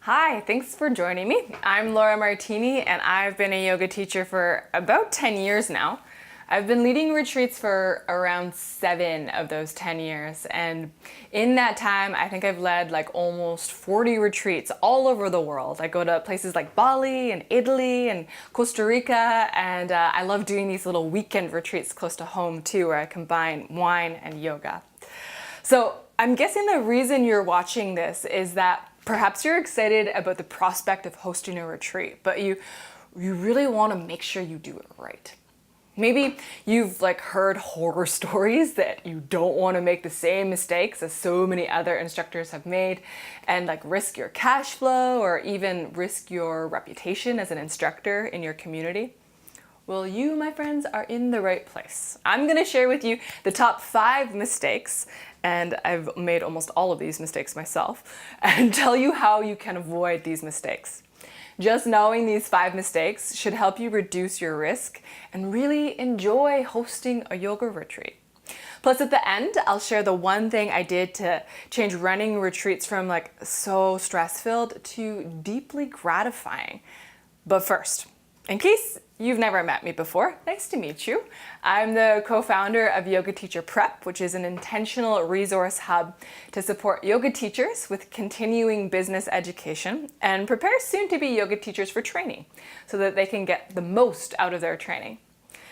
Hi, thanks for joining me. I'm Laura Martini and I've been a yoga teacher for about 10 years now. I've been leading retreats for around 7 of those 10 years, and in that time I think I've led like almost 40 retreats all over the world. I go to places like Bali and Italy and Costa Rica, and I love doing these little weekend retreats close to home too, where I combine wine and yoga. So I'm guessing the reason you're watching this is that perhaps you're excited about the prospect of hosting a retreat, but you really want to make sure you do it right. Maybe you've heard horror stories that you don't want to make the same mistakes as so many other instructors have made and risk your cash flow or even risk your reputation as an instructor in your community. Well, you, my friends, are in the right place. I'm going to share with you the top 5 mistakes, and I've made almost all of these mistakes myself, and tell you how you can avoid these mistakes. Just knowing these 5 mistakes should help you reduce your risk and really enjoy hosting a yoga retreat. Plus, at the end, I'll share the one thing I did to change running retreats from so stress-filled to deeply gratifying. But first, in case you've never met me before, nice to meet you. I'm the co-founder of Yoga Teacher Prep, which is an intentional resource hub to support yoga teachers with continuing business education and prepare soon-to-be yoga teachers for training so that they can get the most out of their training.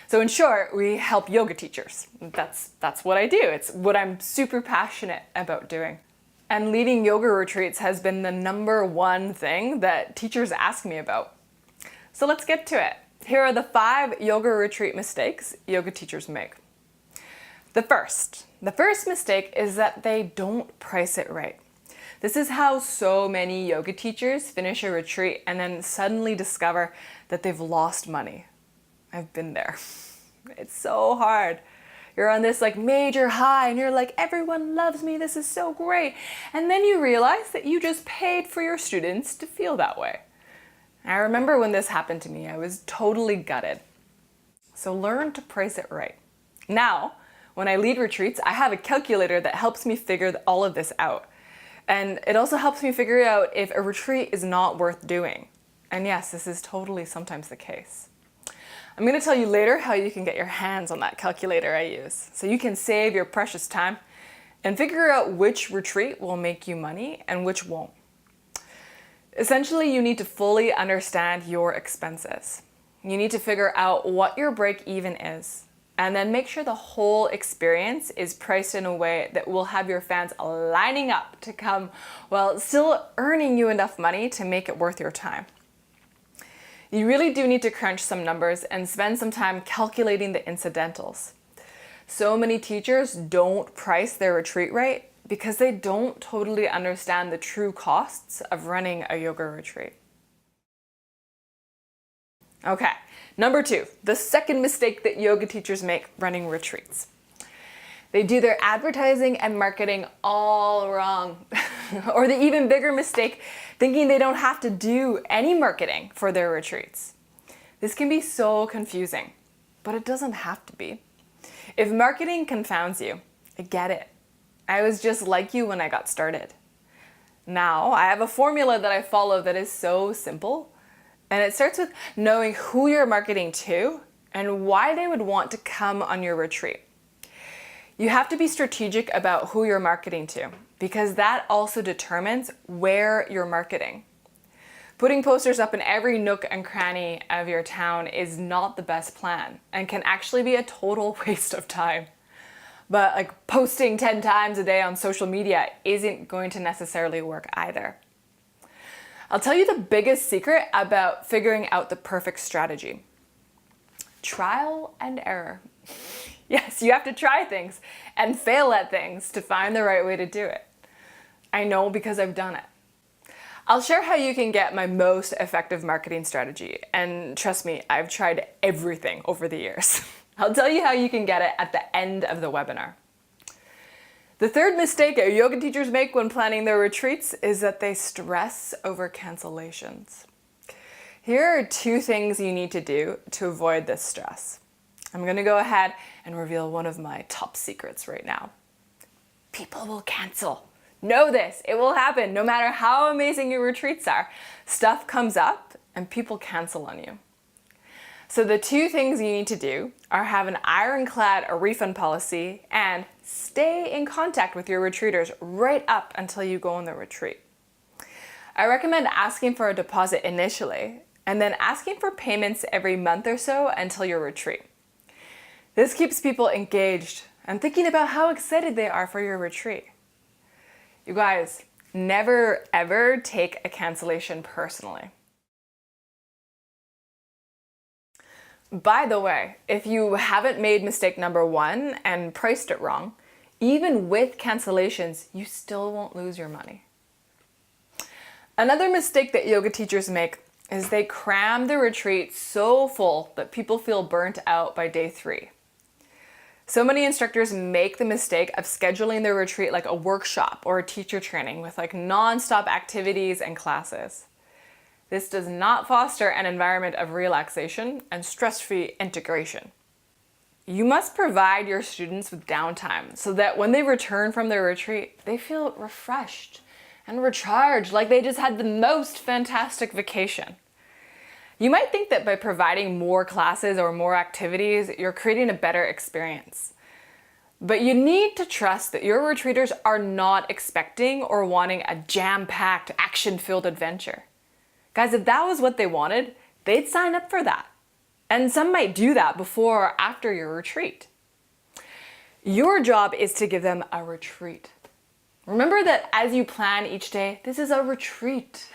So in short, we help yoga teachers. That's what I do. It's what I'm super passionate about doing. And leading yoga retreats has been the #1 thing that teachers ask me about. So let's get to it. Here are the 5 yoga retreat mistakes yoga teachers make. The first mistake is that they don't price it right. This is how so many yoga teachers finish a retreat and then suddenly discover that they've lost money. I've been there. It's so hard. You're on this major high and you're like, everyone loves me, this is so great. And then you realize that you just paid for your students to feel that way. I remember when this happened to me, I was totally gutted. So learn to price it right. Now, when I lead retreats, I have a calculator that helps me figure all of this out. And it also helps me figure out if a retreat is not worth doing. And yes, this is totally sometimes the case. I'm going to tell you later how you can get your hands on that calculator I use, so you can save your precious time and figure out which retreat will make you money and which won't. Essentially, you need to fully understand your expenses. You need to figure out what your break-even is, and then make sure the whole experience is priced in a way that will have your fans lining up to come while still earning you enough money to make it worth your time. You really do need to crunch some numbers and spend some time calculating the incidentals. So many teachers don't price their retreat right because they don't totally understand the true costs of running a yoga retreat. Okay, #2, the second mistake that yoga teachers make running retreats. They do their advertising and marketing all wrong. Or the even bigger mistake, thinking they don't have to do any marketing for their retreats. This can be so confusing, but it doesn't have to be. If marketing confounds you, I get it. I was just like you when I got started. Now, I have a formula that I follow that is so simple, and it starts with knowing who you're marketing to and why they would want to come on your retreat. You have to be strategic about who you're marketing to, because that also determines where you're marketing. Putting posters up in every nook and cranny of your town is not the best plan and can actually be a total waste of time. But posting 10 times a day on social media isn't going to necessarily work either. I'll tell you the biggest secret about figuring out the perfect strategy. Trial and error. Yes, you have to try things and fail at things to find the right way to do it. I know because I've done it. I'll share how you can get my most effective marketing strategy, and trust me, I've tried everything over the years. I'll tell you how you can get it at the end of the webinar. The third mistake yoga teachers make when planning their retreats is that they stress over cancellations. Here are 2 things you need to do to avoid this stress. I'm going to go ahead and reveal one of my top secrets right now. People will cancel, Know this, it will happen no matter how amazing your retreats are. Stuff comes up and people cancel on you. So the two things you need to do are have an ironclad refund policy and stay in contact with your retreaters right up until you go on the retreat. I recommend asking for a deposit initially and then asking for payments every month or so until your retreat. This keeps people engaged and thinking about how excited they are for your retreat. You guys, never ever take a cancellation personally. By the way, if you haven't made mistake number 1 and priced it wrong, even with cancellations, you still won't lose your money. Another mistake that yoga teachers make is they cram the retreat so full that people feel burnt out by day 3. So many instructors make the mistake of scheduling their retreat like a workshop or a teacher training with like non-stop activities and classes. This does not foster an environment of relaxation and stress-free integration. You must provide your students with downtime so that when they return from their retreat, they feel refreshed and recharged, like they just had the most fantastic vacation. You might think that by providing more classes or more activities, you're creating a better experience. But you need to trust that your retreaters are not expecting or wanting a jam-packed, action-filled adventure. Guys, if that was what they wanted, they'd sign up for that. And some might do that before or after your retreat. Your job is to give them a retreat. Remember that as you plan each day, this is a retreat.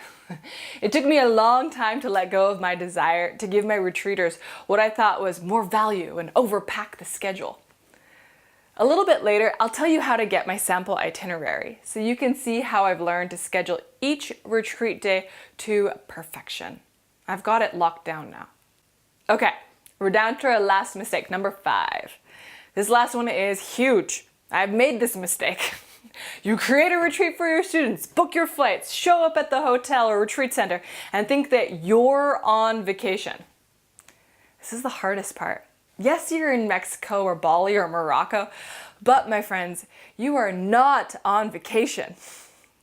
It took me a long time to let go of my desire to give my retreaters what I thought was more value and overpack the schedule. A little bit later, I'll tell you how to get my sample itinerary so you can see how I've learned to schedule each retreat day to perfection. I've got it locked down now. Okay, we're down to our last mistake, number 5. This last one is huge. I've made this mistake. You create a retreat for your students, book your flights, show up at the hotel or retreat center, and think that you're on vacation. This is the hardest part. Yes, you're in Mexico or Bali or Morocco, but my friends, you are not on vacation.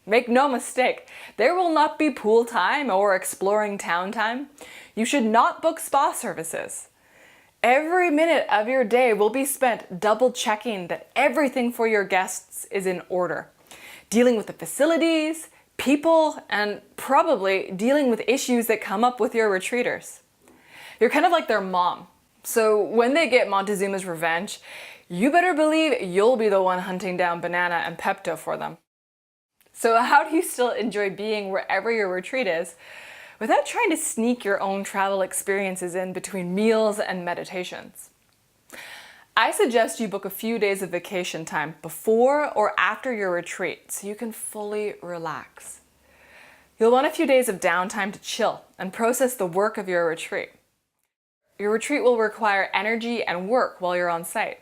Make no mistake, there will not be pool time or exploring town time. You should not book spa services. Every minute of your day will be spent double checking that everything for your guests is in order. Dealing with the facilities, people, and probably dealing with issues that come up with your retreaters. You're kind of like their mom. So when they get Montezuma's revenge, you better believe you'll be the one hunting down Banana and Pepto for them. So how do you still enjoy being wherever your retreat is without trying to sneak your own travel experiences in between meals and meditations? I suggest you book a few days of vacation time before or after your retreat so you can fully relax. You'll want a few days of downtime to chill and process the work of your retreat. Your retreat will require energy and work while you're on site.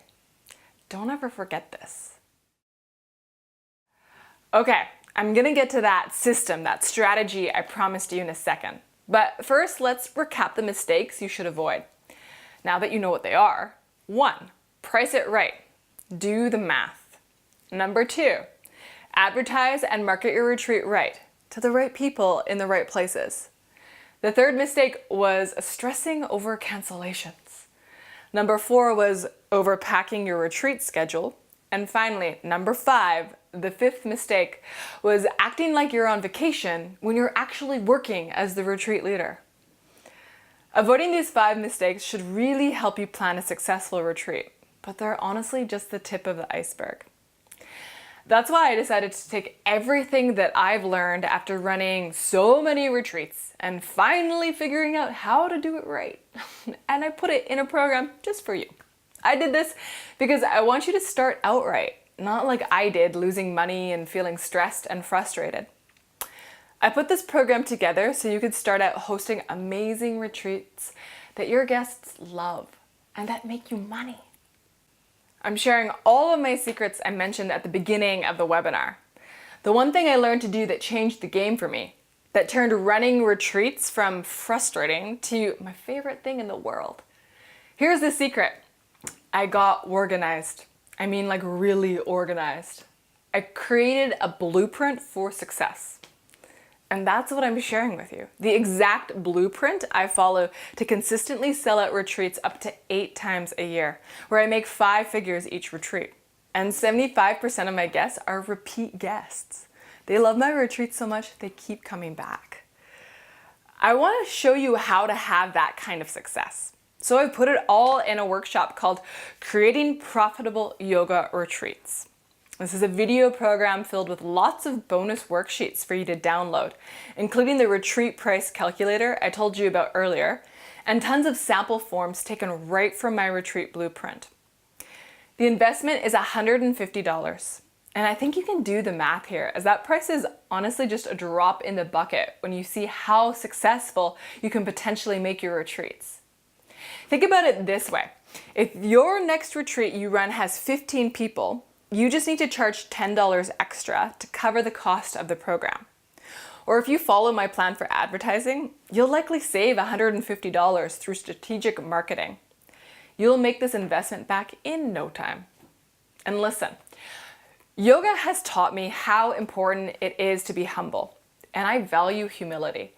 Don't ever forget this. Okay, I'm gonna get to that system, that strategy I promised you in a second. But first, let's recap the mistakes you should avoid. Now that you know what they are. 1, price it right. Do the math. Number 2, advertise and market your retreat right to the right people in the right places. The third mistake was stressing over cancellations. Number 4 was overpacking your retreat schedule. And finally, number 5, the 5th mistake, was acting like you're on vacation when you're actually working as the retreat leader. Avoiding these 5 mistakes should really help you plan a successful retreat, but they're honestly just the tip of the iceberg. That's why I decided to take everything that I've learned after running so many retreats and finally figuring out how to do it right. And I put it in a program just for you. I did this because I want you to start out right, not like I did, losing money and feeling stressed and frustrated. I put this program together so you could start out hosting amazing retreats that your guests love and that make you money. I'm sharing all of my secrets I mentioned at the beginning of the webinar. The one thing I learned to do that changed the game for me, that turned running retreats from frustrating to my favorite thing in the world. Here's the secret. I got organized. I mean, like really organized. I created a blueprint for success. And that's what I'm sharing with you. The exact blueprint I follow to consistently sell out retreats up to 8 times a year, where I make 5 figures each retreat. And 75% of my guests are repeat guests. They love my retreats so much, they keep coming back. I want to show you how to have that kind of success. So I put it all in a workshop called Creating Profitable Yoga Retreats. This is a video program filled with lots of bonus worksheets for you to download, including the retreat price calculator I told you about earlier, and tons of sample forms taken right from my retreat blueprint. The investment is $150, and I think you can do the math here, as that price is honestly just a drop in the bucket when you see how successful you can potentially make your retreats. Think about it this way. If your next retreat you run has 15 people, you just need to charge $10 extra to cover the cost of the program. Or if you follow my plan for advertising, you'll likely save $150 through strategic marketing. You'll make this investment back in no time. And listen, yoga has taught me how important it is to be humble, and I value humility.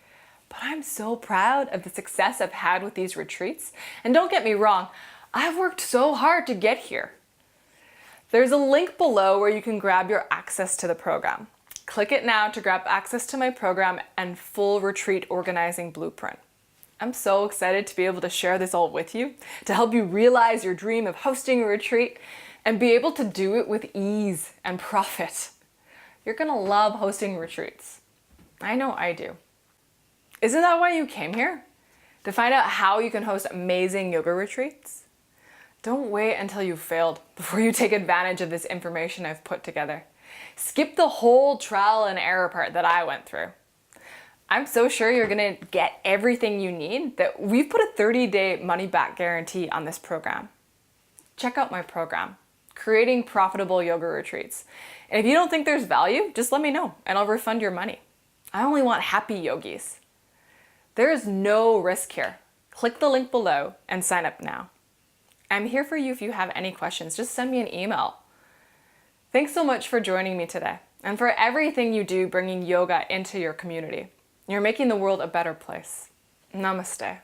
But I'm so proud of the success I've had with these retreats. And don't get me wrong, I've worked so hard to get here. There's a link below where you can grab your access to the program. Click it now to grab access to my program and full retreat organizing blueprint. I'm so excited to be able to share this all with you, to help you realize your dream of hosting a retreat and be able to do it with ease and profit. You're gonna love hosting retreats. I know I do. Isn't that why you came here? To find out how you can host amazing yoga retreats? Don't wait until you've failed before you take advantage of this information I've put together. Skip the whole trial and error part that I went through. I'm so sure you're gonna get everything you need that we've put a 30-day money-back guarantee on this program. Check out my program, Creating Profitable Yoga Retreats. And if you don't think there's value, just let me know and I'll refund your money. I only want happy yogis. There is no risk here. Click the link below and sign up now. I'm here for you if you have any questions. Just send me an email. Thanks so much for joining me today and for everything you do bringing yoga into your community. You're making the world a better place. Namaste.